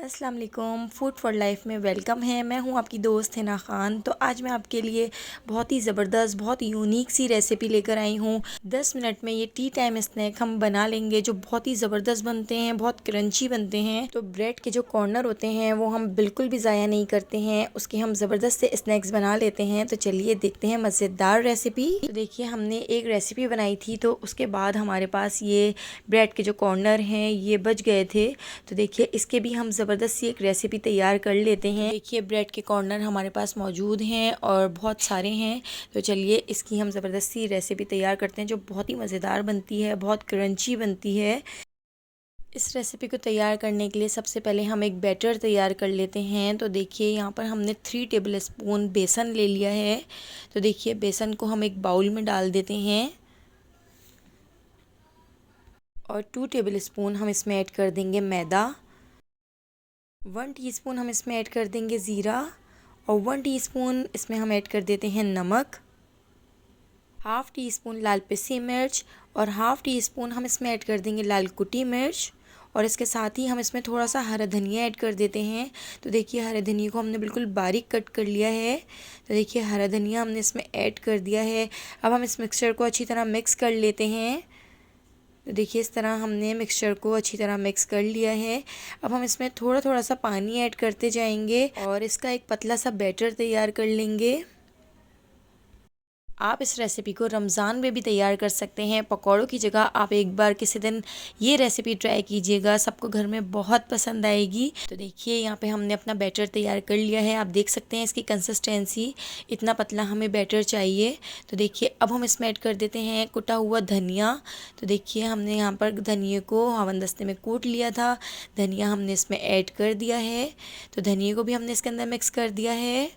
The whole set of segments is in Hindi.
अस्सलाम वालेकुम, फूड फॉर लाइफ में वेलकम है। मैं हूं आपकी दोस्त हिना ख़ान। तो आज मैं आपके लिए बहुत ही ज़बरदस्त, बहुत यूनिक सी रेसिपी लेकर आई हूं। 10 मिनट में ये टी टाइम स्नैक हम बना लेंगे जो बहुत ही ज़बरदस्त बनते हैं, बहुत क्रंची बनते हैं। तो ब्रेड के जो कॉर्नर होते हैं वो हम बिल्कुल भी ज़ाया नहीं करते हैं, उसके हम ज़बरदस्त से स्नैक्स बना लेते हैं। तो चलिए देखते हैं मज़ेदार रेसिपी। तो देखिए हमने एक रेसिपी बनाई थी, तो उसके बाद हमारे पास ये ब्रेड के जो कॉर्नर हैं ये बच गए थे। तो देखिए इसके भी हम ज़बरदस्त सी एक रेसिपी तैयार कर लेते हैं। देखिए ब्रेड के कॉर्नर हमारे पास मौजूद हैं और बहुत सारे हैं। तो चलिए इसकी हम ज़बरदस्त सी रेसिपी तैयार करते हैं जो बहुत ही मज़ेदार बनती है, बहुत क्रंची बनती है। इस रेसिपी को तैयार करने के लिए सबसे पहले हम एक बैटर तैयार कर लेते हैं। तो देखिए यहाँ पर हमने 3 टेबल स्पून बेसन ले लिया है। तो देखिए बेसन को हम एक बाउल में डाल देते हैं और 2 टेबल स्पून हम इसमें ऐड कर देंगे मैदा। 1 टीस्पून हम इसमें ऐड कर देंगे ज़ीरा और 1 टीस्पून इसमें हम ऐड कर देते हैं नमक। हाफ़ टी स्पून लाल पिसी मिर्च और हाफ़ टी स्पून हम इसमें ऐड कर देंगे लाल कुटी मिर्च। और इसके साथ ही हम इसमें थोड़ा सा हरा धनिया ऐड कर देते हैं। तो देखिए हरा धनिया को हमने बिल्कुल बारीक कट कर लिया है। तो देखिए हरा धनिया हमने इसमें ऐड कर दिया है। अब हम इस मिक्सचर को अच्छी तरह मिक्स कर लेते हैं। तो देखिए इस तरह हमने मिक्सचर को अच्छी तरह मिक्स कर लिया है। अब हम इसमें थोड़ा थोड़ा सा पानी ऐड करते जाएंगे और इसका एक पतला सा बैटर तैयार कर लेंगे। आप इस रेसिपी को रमज़ान में भी तैयार कर सकते हैं। पकौड़ों की जगह आप एक बार किसी दिन ये रेसिपी ट्राई कीजिएगा, सबको घर में बहुत पसंद आएगी। तो देखिए यहाँ पे हमने अपना बैटर तैयार कर लिया है। आप देख सकते हैं इसकी कंसिस्टेंसी, इतना पतला हमें बैटर चाहिए। तो देखिए अब हम इसमें ऐड कर देते हैं कुटा हुआ धनिया। तो देखिए हमने यहाँ पर धनिए को हवनदस्ते में कूट लिया था, धनिया हमने इसमें ऐड कर दिया है। तो धनिए को भी हमने इसके अंदर मिक्स कर दिया है।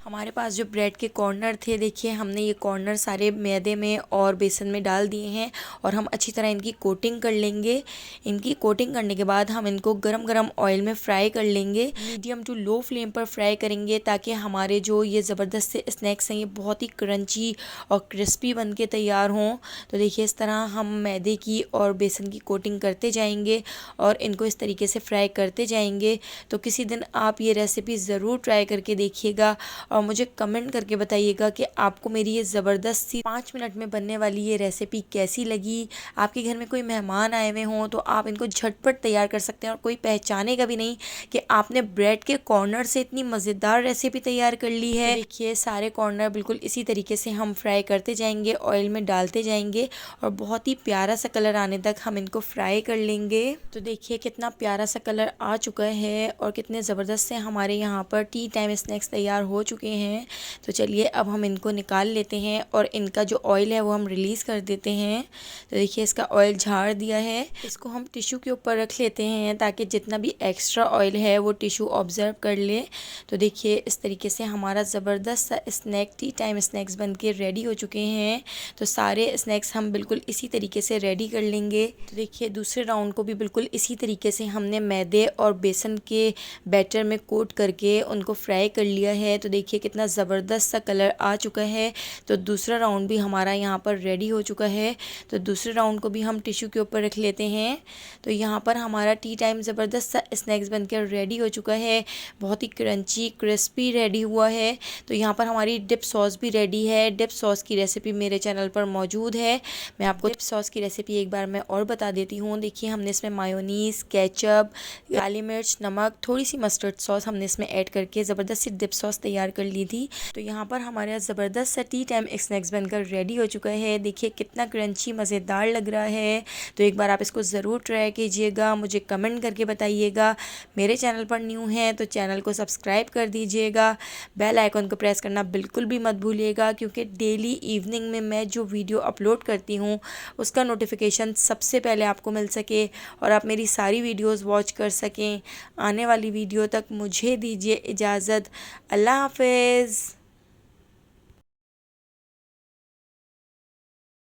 हमारे पास जो ब्रेड के कॉर्नर थे, देखिए हमने ये कॉर्नर सारे मैदे में और बेसन में डाल दिए हैं और हम अच्छी तरह इनकी कोटिंग कर लेंगे। इनकी कोटिंग करने के बाद हम इनको गरम गरम ऑयल में फ्राई कर लेंगे। मीडियम टू लो फ्लेम पर फ्राई करेंगे ताकि हमारे जो ये ज़बरदस्त से स्नैक्स हैं ये बहुत ही क्रंची और क्रिस्पी बन के तैयार हों। तो देखिए इस तरह हम मैदे की और बेसन की कोटिंग करते जाएंगे और इनको इस तरीके से फ्राई करते जाएंगे। तो किसी दिन आप ये रेसिपी ज़रूर ट्राई करके देखिएगा और मुझे कमेंट करके बताइएगा कि आपको मेरी ये ज़बरदस्त सी 5 मिनट में बनने वाली ये रेसिपी कैसी लगी। आपके घर में कोई मेहमान आए हुए हों तो आप इनको झटपट तैयार कर सकते हैं और कोई पहचानेगा भी नहीं कि आपने ब्रेड के कॉर्नर से इतनी मज़ेदार रेसिपी तैयार कर ली है। देखिए सारे कॉर्नर बिल्कुल इसी तरीके से हम फ्राई करते जाएंगे, ऑयल में डालते जाएंगे और बहुत ही प्यारा सा कलर आने तक हम इनको फ्राई कर लेंगे। तो देखिए कितना प्यारा सा कलर आ चुका है और कितने ज़बरदस्त से हमारे यहाँ पर टी टाइम स्नैक्स तैयार हो चुके हैं। तो चलिए अब हम इनको निकाल लेते हैं और इनका जो ऑयल है वो हम रिलीज़ कर देते हैं। तो देखिए इसका ऑयल झाड़ दिया है। इसको हम टिश्यू के ऊपर रख लेते हैं ताकि जितना भी एक्स्ट्रा ऑयल है वो टिश्यू ऑब्जर्व कर ले। तो देखिए इस तरीके से हमारा ज़बरदस्त सा स्नैक टी टाइम स्नैक्स बन के रेडी हो चुके हैं। तो सारे स्नैक्स हम बिल्कुल इसी तरीके से रेडी कर लेंगे। तो देखिए दूसरे राउंड को भी बिल्कुल इसी तरीके से हमने मैदे और बेसन के बैटर में कोट करके उनको फ्राई कर लिया है। तो देखिए कितना ज़बरदस्त सा कलर आ चुका है। तो दूसरा राउंड भी हमारा यहाँ पर रेडी हो चुका है। तो दूसरे राउंड को भी हम टिश्यू के ऊपर रख लेते हैं। तो यहाँ पर हमारा टी टाइम ज़बरदस्त सा स्नैक्स बनकर रेडी हो चुका है, बहुत ही क्रंची क्रिस्पी रेडी हुआ है। तो यहाँ पर हमारी डिप सॉस भी रेडी है। डिप सॉस की रेसिपी मेरे चैनल पर मौजूद है। मैं आपको डिप सॉस की रेसिपी एक बार मैं और बता देती हूँ। देखिए हमने इसमें मायोनीज़, केचप, काली मिर्च, नमक, थोड़ी सी मस्टर्ड सॉस हमने इसमें ऐड करके ज़बरदस्त सी डिप सॉस तैयार कर ली थी। तो यहाँ पर हमारा ज़बरदस्त सा टी टाइम स्नैक्स बनकर रेडी हो चुका है। देखिए कितना क्रंची मज़ेदार लग रहा है। तो एक बार आप इसको ज़रूर ट्राई कीजिएगा, मुझे कमेंट करके बताइएगा। मेरे चैनल पर न्यू हैं तो चैनल को सब्सक्राइब कर दीजिएगा, बेल आइकन को प्रेस करना बिल्कुल भी मत भूलिएगा क्योंकि डेली इवनिंग में मैं जो वीडियो अपलोड करती हूँ उसका नोटिफिकेशन सबसे पहले आपको मिल सके और आप मेरी सारी वीडियोज़ वॉच कर सकें। आने वाली वीडियो तक मुझे दीजिए इजाज़त। अल्लाह हाफ़िज़।